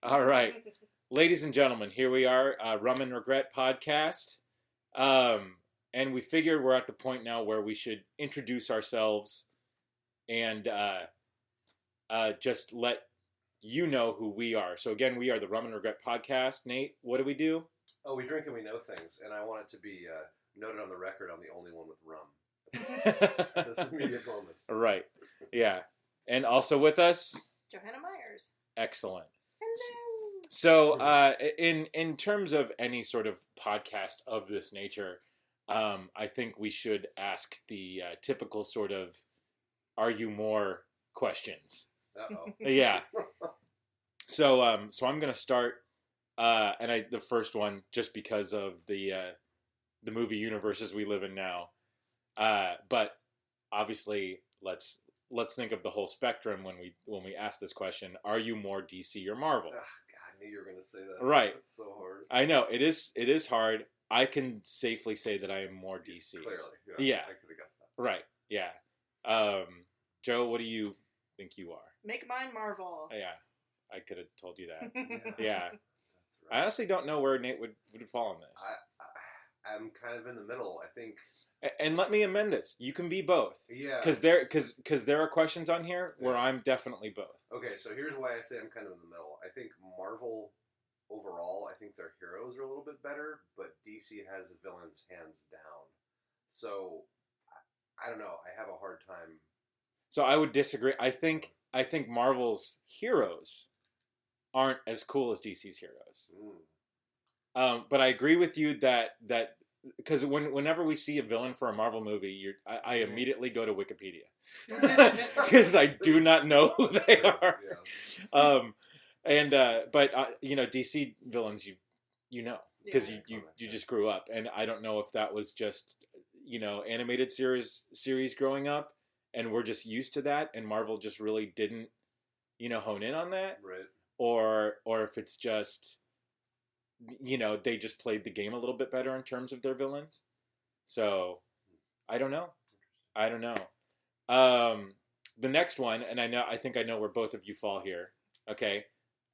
All right, ladies and gentlemen, here we are, Rum and Regret podcast, and we figured we're at the point now where we should introduce ourselves and just let you know who we are. So again, we are the Rum and Regret podcast. Nate, what do we do? Oh, we drink and we know things, and I want it to be noted on the record I'm the only one with rum. At this immediate moment. Right, yeah, and also with us, Johanna Myers. excellent. Hello. So, in terms of any sort of podcast of this nature, I think we should ask the typical sort of "Are you more?" questions. Uh-oh. Yeah. So I'm gonna start, and the first one just because of the movie universes we live in now, but obviously let's think of the whole spectrum when we ask this question: Are you more DC or Marvel? God, I knew you were going to say that. Right. That's so hard. I know it is hard. I can safely say that I am more DC. Clearly. Yeah. I could have guessed that. Right. Yeah. Joe, what do you think you are? Make mine Marvel. Yeah, I could have told you that. Yeah. Yeah. That's I right. honestly don't know where Nate would fall on this. I'm kind of in the middle. I think. And let me amend this. You can be both. Yeah. Because there are questions on here where Yeah. I'm definitely both. Okay, so here's why I say I'm kind of in the middle. I think Marvel, overall, I think their heroes are a little bit better, but DC has the villains hands down. So, I don't know. I have a hard time. So I would disagree. I think Marvel's heroes aren't as cool as DC's heroes. But I agree with you that because whenever we see a villain for a Marvel movie, I immediately go to Wikipedia because I do not know who they are. Yeah. But DC villains you know because Yeah. you just grew up, and I don't know if that was just animated series growing up, and we're just used to that, and Marvel just really didn't hone in on that, Right. or if it's just they just played the game a little bit better in terms of their villains. So I don't know. The next one, and I think I know where both of you fall here. Okay,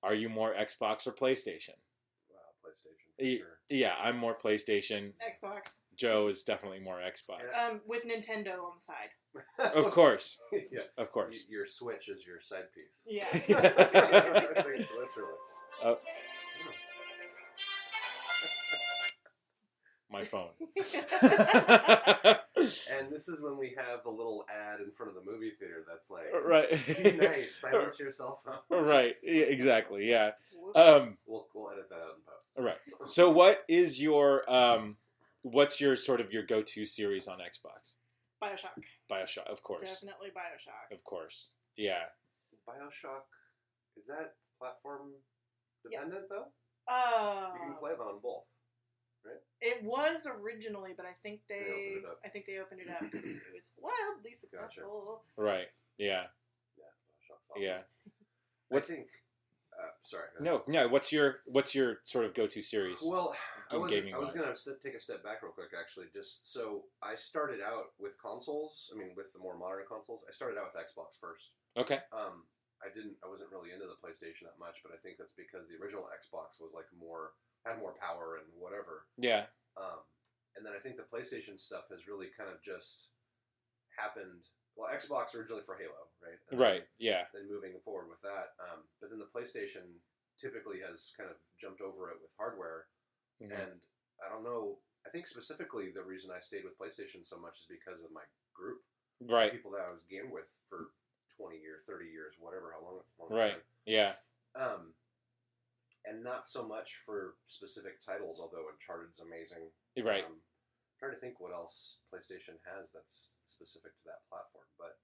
are you more Xbox or PlayStation? Wow, PlayStation. For sure. Yeah, I'm more PlayStation. Xbox. Joe is definitely more Xbox. With Nintendo on the side. Of course. Yeah. Of course. Your Switch is your side piece. Yeah. Literally. Oh, my phone. And this is when we have the little ad in front of the movie theater that's like, Right. be nice, silence your cell phone. Right. Yeah, exactly. Yeah. Whoops. We'll edit that out in post. Right. So what is your what's your sort of your go-to series on Xbox? Bioshock. BioShock, of course. Definitely Bioshock. Of course. Yeah. BioShock, is that platform dependent though? You can play them on both. It was originally, but I think They opened it up. they opened it up because it was wildly successful. Right. Yeah. Yeah, BioShock's awesome. Yeah. I think. Sorry. No. What's your sort of go-to series? Well, I was gaming-wise. going to take a step back real quick, actually. Just so I started out with consoles. I mean, with the more modern consoles, I started out with Xbox first. Okay. I wasn't really into the PlayStation that much, but I think that's because the original Xbox was like had more power and whatever. Yeah. And then I think the PlayStation stuff has really kind of just happened. Well, Xbox originally for Halo, right? Right. Yeah. Then moving forward with that, but then the PlayStation typically has kind of jumped over it with hardware, Mhm. and I don't know. I think specifically the reason I stayed with PlayStation so much is because of my group, Right. people that I was gamed with for 20 years, 30 years, whatever, how long. Right. Yeah. And not so much for specific titles, although Uncharted's amazing. Right. Trying to think what else PlayStation has that's specific to that platform, but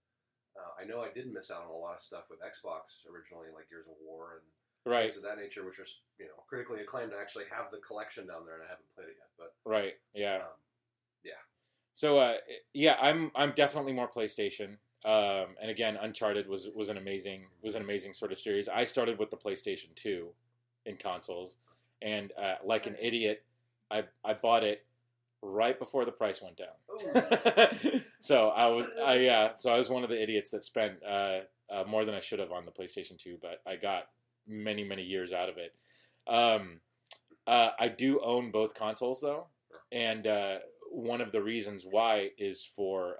I know I did miss out on a lot of stuff with Xbox originally, like Gears of War and Right. things of that nature, which was critically acclaimed. I actually have the collection down there, and I haven't played it yet. But Right. Yeah. yeah. So yeah, I'm definitely more PlayStation. And again, Uncharted was an amazing sort of series. I started with the PlayStation 2 in consoles, and like an idiot, I bought it right before the price went down. So I was one of the idiots that spent more than I should have on the PlayStation 2, but I got many, many years out of it. I do own both consoles though, and one of the reasons why is for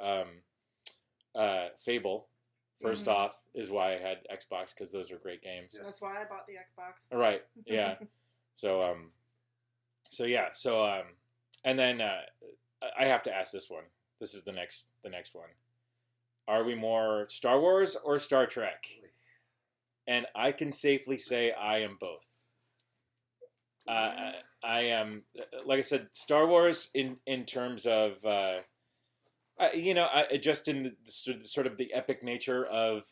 Fable. First off, is why I had Xbox, because those are great games. Yeah. That's why I bought the Xbox. Right. Yeah. So and then I have to ask this one. This is the next one. Are we more Star Wars or Star Trek? And I can safely say I am both. I am, like I said, Star Wars in terms of, just in the sort of the epic nature of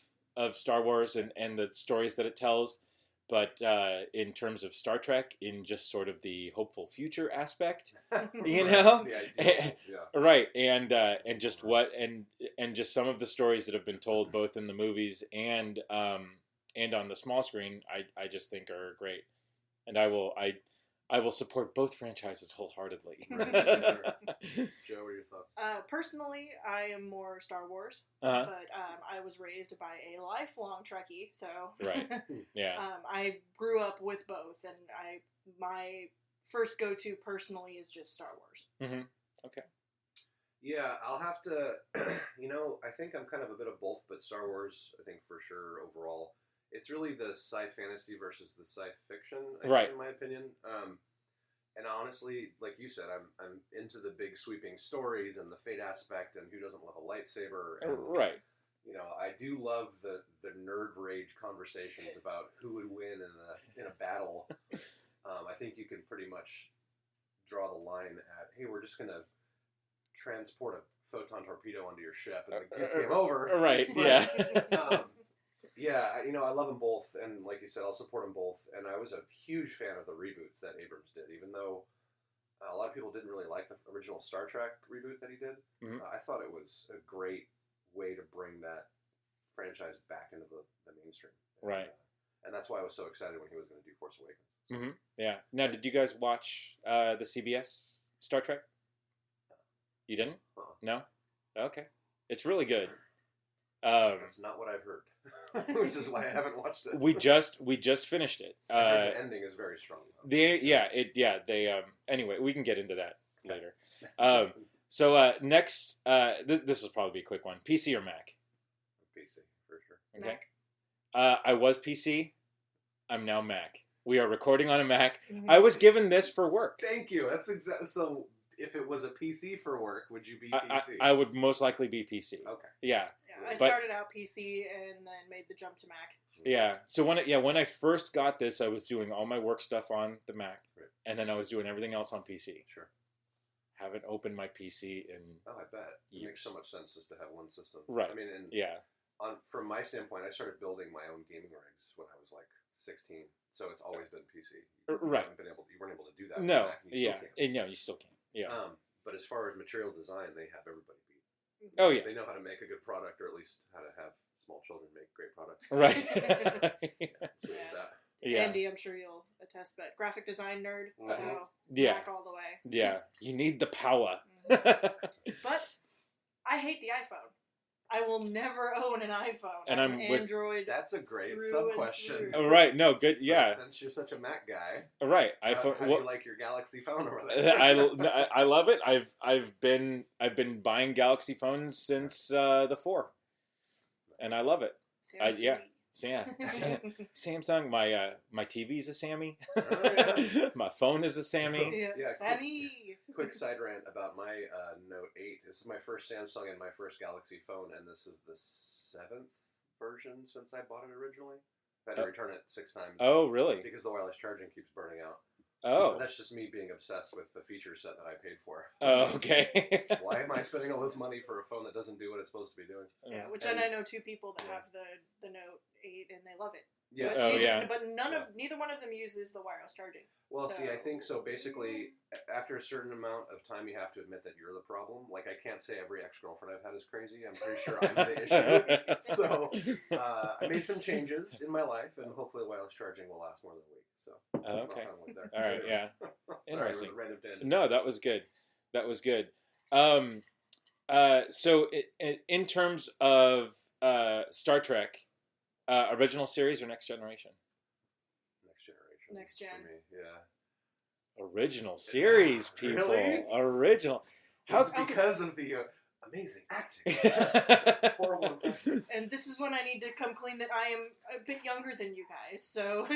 Star Wars and the stories that it tells. But in terms of Star Trek, in just sort of the hopeful future aspect, you know, right, and just and just some of the stories that have been told both in the movies and on the small screen, I just think are great, and I will support both franchises wholeheartedly. Joe, what are your thoughts? Personally, I am more Star Wars, Uh-huh. but I was raised by a lifelong Trekkie, so Right. Yeah. I grew up with both, and my first go-to personally is just Star Wars. Mm-hmm. Okay. Yeah, I'll have to, I think I'm kind of a bit of both, but Star Wars, I think for sure overall. It's really the sci-fantasy versus the sci-fiction, Right. in my opinion. And honestly, like you said, I'm into the big sweeping stories and the fate aspect and who doesn't love a lightsaber. And, Right. I do love the nerd rage conversations about who would win in a battle. I think you can pretty much draw the line at, hey, we're just going to transport a photon torpedo onto your ship and the kids game over. Right. But, Yeah. yeah, I love them both, and like you said, I'll support them both. And I was a huge fan of the reboots that Abrams did, even though a lot of people didn't really like the original Star Trek reboot that he did. Mhm. I thought it was a great way to bring that franchise back into the mainstream. Right. And that's why I was so excited when he was going to do Force Awakens. Mm-hmm. Yeah. Now, did you guys watch the CBS Star Trek? You didn't? Uh-uh. No? Okay. It's really good. That's not what I've heard, which is why I haven't watched it. we just finished it. I heard the ending is very strong, though. Anyway, we can get into that later. Next, this will probably be a quick one. PC or Mac? PC, for sure. Okay. Mac. I was PC. I'm now Mac. We are recording on a Mac. Mhm. I was given this for work. Thank you. That's exactly. So, if it was a PC for work, would you be PC? I would most likely be PC. Okay. Yeah. Yeah, I But- started out PC and then made the jump to Mac. Yeah. So when I first got this, I was doing all my work stuff on the Mac, Right. and then I was doing everything else on PC. Sure. Haven't opened my PC in Oh, I bet. It Years. makes so much sense just to have one system. Right. I mean, and yeah. from my standpoint, I started building my own gaming rigs when I was like 16. So it's always been PC. Right. You weren't able to do that. with No. Mac, and you Yeah. still can. And no, you still can't. Yeah. But as far as material design, they have everybody beat. Oh, yeah. They know how to make a good product, or at least how to have small children make great products. Right. So there's that. Yeah. Andy, I'm sure you'll attest, but graphic design nerd, so Yeah. Mac all the way. Yeah. You need the power. But I hate the iPhone. I will never own an iPhone. And I'm with- Android. That's a great through sub and question. through. Right. No. Good. So Yeah. Since you're such a Mac guy, Right. how iPhone. do Well, you like your Galaxy phone over there? I love it. I've been buying Galaxy phones since the 4, and I love it. Samsung. yeah. So yeah, Samsung. My TV's a Sammy. Oh, yeah. My phone is a Sammy. Yeah, Yeah, Sammy. Quick side rant about my Note 8. This is my first Samsung and my first Galaxy phone, and this is the 7th version since I bought it originally. I've had to return it 6 times Oh really? because the wireless charging keeps burning out. Oh. But that's just me being obsessed with the feature set that I paid for. Oh, okay. Why am I spending all this money for a phone that doesn't do what it's supposed to be doing? Yeah, which And- I know 2 people that yeah. have the Note 8 and they love it. Yeah. But Oh, neither, yeah. But neither one of them uses the wireless charging. Well, see, I So- think so. Basically, after a certain amount of time, you have to admit that you're the problem. Like, I can't say every ex-girlfriend I've had is crazy. I'm pretty sure I'm the issue. So, I made some changes in my life, and hopefully, the wireless charging will last more than a week. So, Okay. knock on wood there. All right. Yeah. Sorry, Interesting. with a random tangent. No, that was good. That was good. So in terms of Star Trek, original series or Next Generation? generation. Next gen. For me. Yeah. Original series, people. Really? Original. How? It's because of the amazing acting. Horrible acting. And this is when I need to come clean that I am a bit younger than you guys, so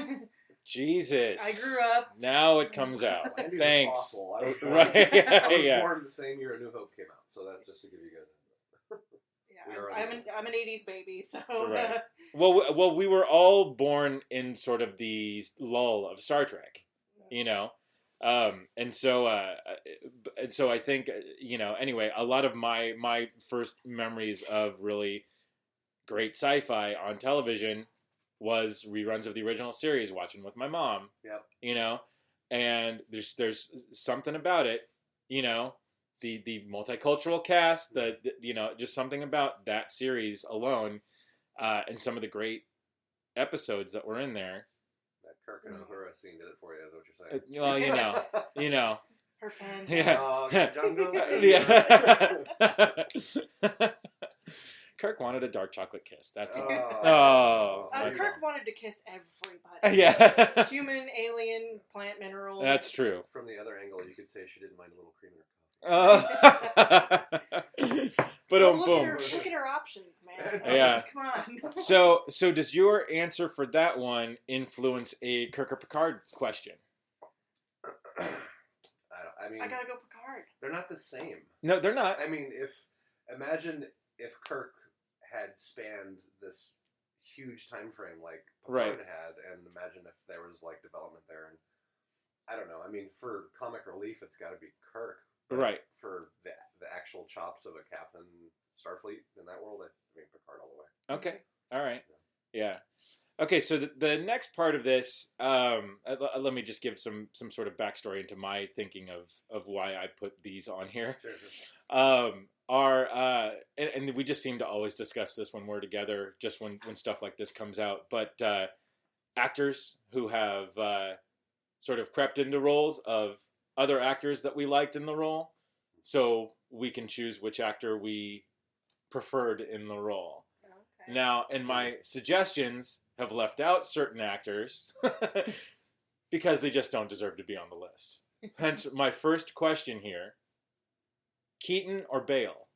Jesus. I grew up. Now it comes out. Andy's a Thanks. fossil. I was born, Right. I was Yeah. born the same year A New Hope came out, so that's just to give you guys. We are I'm an 80s baby, so Right. Well, we were all born in sort of the lull of Star Trek, you know, and so I think anyway, a lot of my first memories of really great sci-fi on television was reruns of the original series, watching with my mom. Yep. You know, and there's something about it, you know. The multicultural cast, the just something about that series alone, and some of the great episodes that were in there. That Kirk and Uhura scene did it for you, is what you're saying. Well, you know, her fan. yeah, Oh, jungle. yeah. Kirk wanted a dark chocolate kiss. That's it. Oh. Kirk wanted to kiss everybody. Yeah, Human, alien, plant, mineral. that's true. From the other angle, you could say she didn't mind a little cream in her coffee. But Well, look boom. at her options, man. Yeah. Come on. So does your answer for that one influence a Kirk or Picard question? I mean, I gotta go Picard. they're not the same. No, they're not. I mean, imagine if Kirk had spanned this huge time frame like Picard had, and imagine if there was like development there. And I don't know. I mean, for comic relief, it's got to be Kirk. But Right. For the actual chops of a Captain Starfleet in that world, I mean Picard all the way. Okay. All right. Yeah. Okay. So the next part of this, let me just give some sort of backstory into my thinking of why I put these on here. Sure. And we just seem to always discuss this when we're together, just when stuff like this comes out. But actors who have sort of crept into roles of other actors that we liked in the role, so we can choose which actor we preferred in the role. Okay. Now, and my suggestions have left out certain actors because they just don't deserve to be on the list. Hence, my first question here: Keaton or Bale?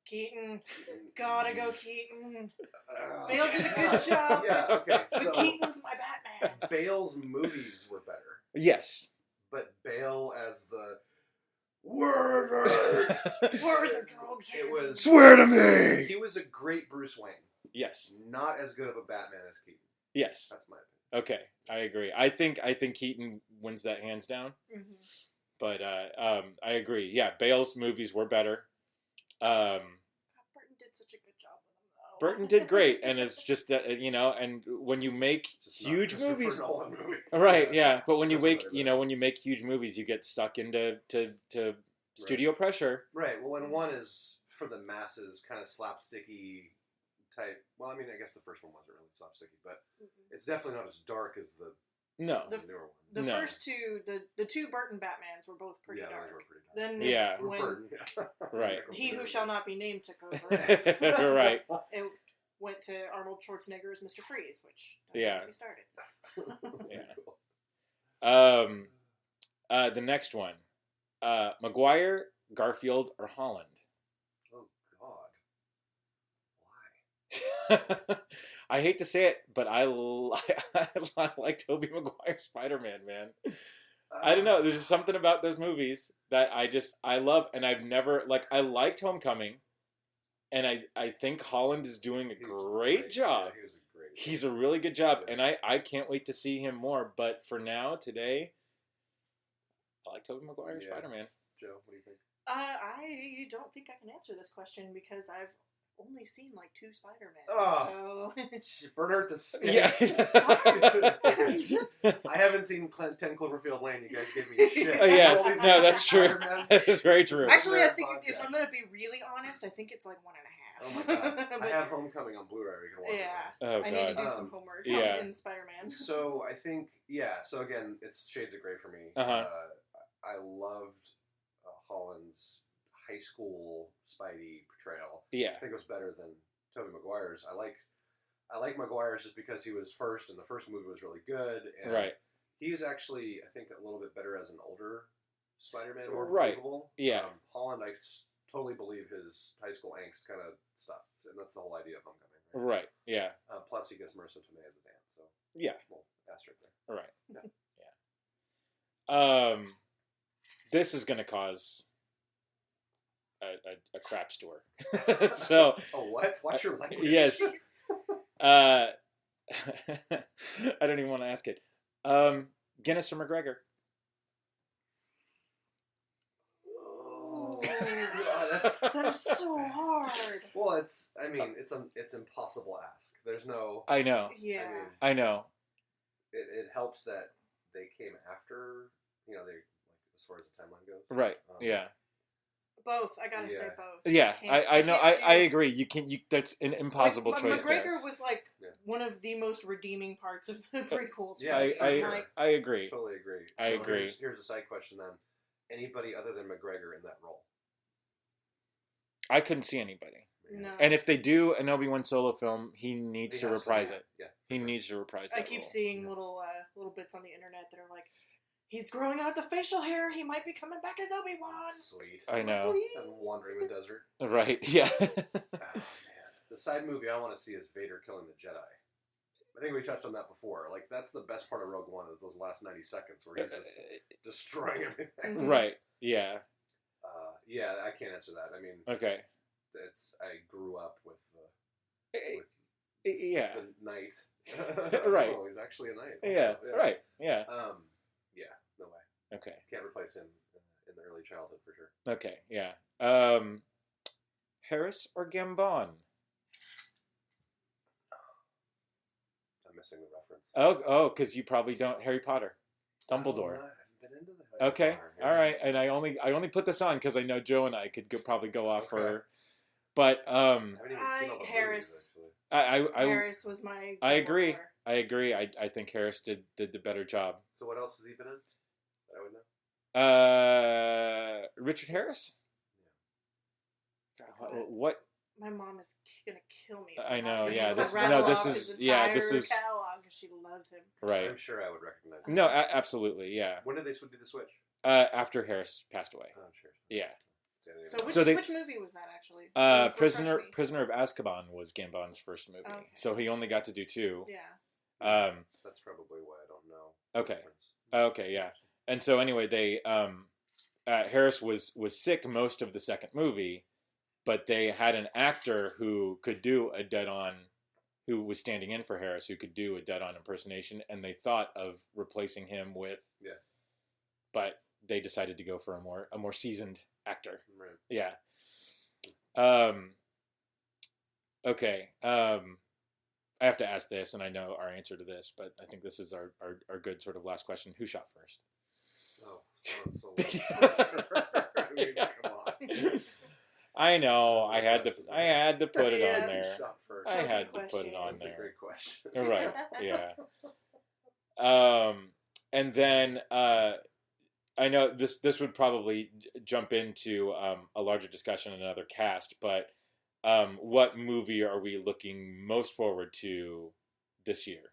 Keaton. Gotta go Keaton. Bale did a good job. Yeah, okay. But So Keaton's my Batman. Bale's movies were better, Yes. but Bale as the Where are the drugs? It was Swear to me. He was a great Bruce Wayne. Yes. Not as good of a Batman as Keaton. Yes. That's my opinion. Okay, I agree. I think Keaton wins that hands down. Mm-hmm. But I agree. Yeah, Bale's movies were better. Burton did such a good job with him, though. Burton did great, and it's just and when you make Just not huge Christopher movies, Nolan movies. right? Yeah, but when you Doesn't make really matter. when you make huge movies, you get stuck into studio pressure. Right. Well, when one is for the masses, kind of slapsticky type. Well, I mean, I guess the first one wasn't really slapsticky, but it's definitely not as dark as the No. newer one. The No. first two, the two Burton Batmans were both pretty Yeah, dark. those were pretty dark. Then Yeah. when Burton, yeah. Right. He Who Shall Not Be Named took over, Right. it went to Arnold Schwarzenegger as Mr. Freeze, which Yeah. he started. Yeah. The next one, Maguire, Garfield, or Holland. Oh God. Why? I hate to say it, but I like Tobey Maguire Spider-Man, man. I don't know. There's just something about those movies that I love, and I've never I liked Homecoming, and I think Holland is doing a He's great job. Yeah, he was a great. He's a really good job, and I can't wait to see him more. But for now, today, I like Tobey Maguire Spider-Man. Joe, what do you think? I don't think I can answer this question because I've only seen like 2 Spider-Man. Oh. So Burn Earth the State. Yeah. I haven't seen 10 Cloverfield Lane. You guys gave me shit. Yes, I've only no, seen that's true. Spider-Man. That is very true. actually, I Nerd think if podcast. I'm gonna be really honest, I think it's like 1.5. Oh my God. I But have Homecoming on Blu-ray. We can watch yeah, Oh I need to God. do some homework yeah. in Spider-Man. it. So I think, so again, it's shades of gray for me. Uh-huh. I loved Holland's high school Spidey portrayal. Yeah. I think it was better than Tobey Maguire's. I like I like Maguire's just because he was first, and the first movie was really good. And Right. He's actually, I think, a little bit better as an older Spider-Man, more Right. believable. Yeah. Holland, I totally believe his high school angst kind of stuff, and that's the whole idea of Homecoming. Right. Yeah. Plus, he gets Marissa Tomei as his aunt, so Yeah. well, asterisk there. Right. Yeah. Yeah. This is going to cause a crap store. So. Oh, what? Watch your language. Yes. I don't even want to ask it. Guinness or McGregor? Oh, that's That is so hard. well. It's impossible ask. There's no. I know. Yeah. I mean, I know. it helps that they came after. They as far as the timeline goes. Right. Yeah. Both. I gotta say Yeah. both. Yeah. I know. I choose. agree. You can. That's an impossible Like, choice. there. McGregor was like Yeah. one of the most redeeming parts of the prequels. Yeah, for me. for sure. Like, I agree. Totally agree. I agree. Here's a side question then. Anybody other than McGregor in that role? I couldn't see anybody. no. And if they do an Obi-Wan Solo film, he needs He to has reprise yeah, it. Yeah. He needs to reprise that I keep role. seeing Yeah. little bits on the internet that are like, he's growing out the facial hair. He might be coming back as Obi-Wan. Sweet. I know. And wandering the desert. Right. Yeah. Oh, man. The side movie I want to see is Vader killing the Jedi. I think we touched on that before. Like, that's the best part of Rogue One is those last 90 seconds where he's just destroying everything. Mhm. Right. Yeah. Yeah, I can't answer that. I mean, Okay. I grew up with Yeah. the knight. Right. Oh, he's actually a knight. Yeah. Also, Right. Yeah. Yeah, no way. Okay. Can't replace him in the early childhood for sure. Okay. Yeah. Harris or Gambon? I'm missing the reference. Oh, because you probably don't Harry Potter, Dumbledore. I haven't been into the Harry Okay. Potter, All right. And I only put this on because I know Joe and I could probably go off for, but I haven't even seen all the Harris. movies, actually. I Harris was my. I agree. Dumbledore. I agree. I think Harris did the better job. So what else has he been in that I would know? Richard Harris. What? What? My mom is gonna kill me. I know, I'm yeah, gonna this- rattle no, this off is- his yeah, this entire is- catalog 'cause she loves him. Right. I'm sure I would recognize him. No, absolutely. Yeah. When did they do the switch? After Harris passed away. Oh, sure. Yeah. So they- which movie was that actually? Refresh me. Prisoner of Azkaban was Gambon's first movie, Okay. so he only got to do 2. Yeah. That's probably why I don't know. Okay. Okay, yeah. And so anyway, they Harris was sick most of the second movie, but they had an actor who could do a dead-on, who was standing in for Harris, who could do a dead-on impersonation, and they thought of replacing him with. Yeah. But they decided to go for a more seasoned actor. Right. Yeah. Okay. I have to ask this, and I know our answer to this, but I think this is our good sort of last question. Who shot first? Oh, sounds so I mean, come on. I know. I had to put it Yeah. on there. Shot first. I Tough had to put question. it on That's a there. great question. Right. Yeah. And then I know this would probably jump into a larger discussion in another cast, but what movie are we looking most forward to this year?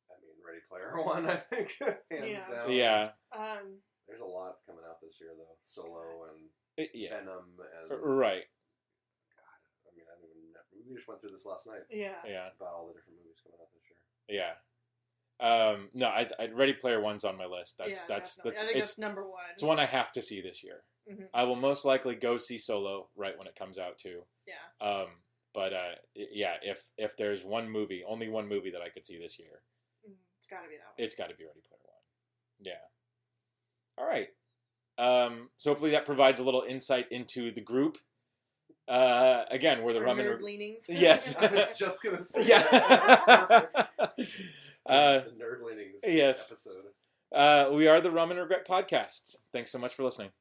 I mean, Ready Player One, I think, hands Yeah. down. Yeah. There's a lot coming out this year, though. Solo and Yeah. Venom and Right. God, I mean, I don't even know. We just went through this last night Yeah. about all the different movies coming out this year. Yeah. No, I Ready Player One's on my list. That's definitely. I think that's number one. it's one I have to see this year. Mhm. I will most likely go see Solo right when it comes out too. Yeah. But yeah, if there's only one movie that I could see this year, It's got to be that one. it's got to be Ready Player One. Yeah. All right. So hopefully that provides a little insight into the group. Again, we're the Our Rum nerd and leanings. Yes. I was just gonna say Yeah. the Nerd Leanings yes. episode. We are the Rum and Regret podcast. Thanks so much for listening.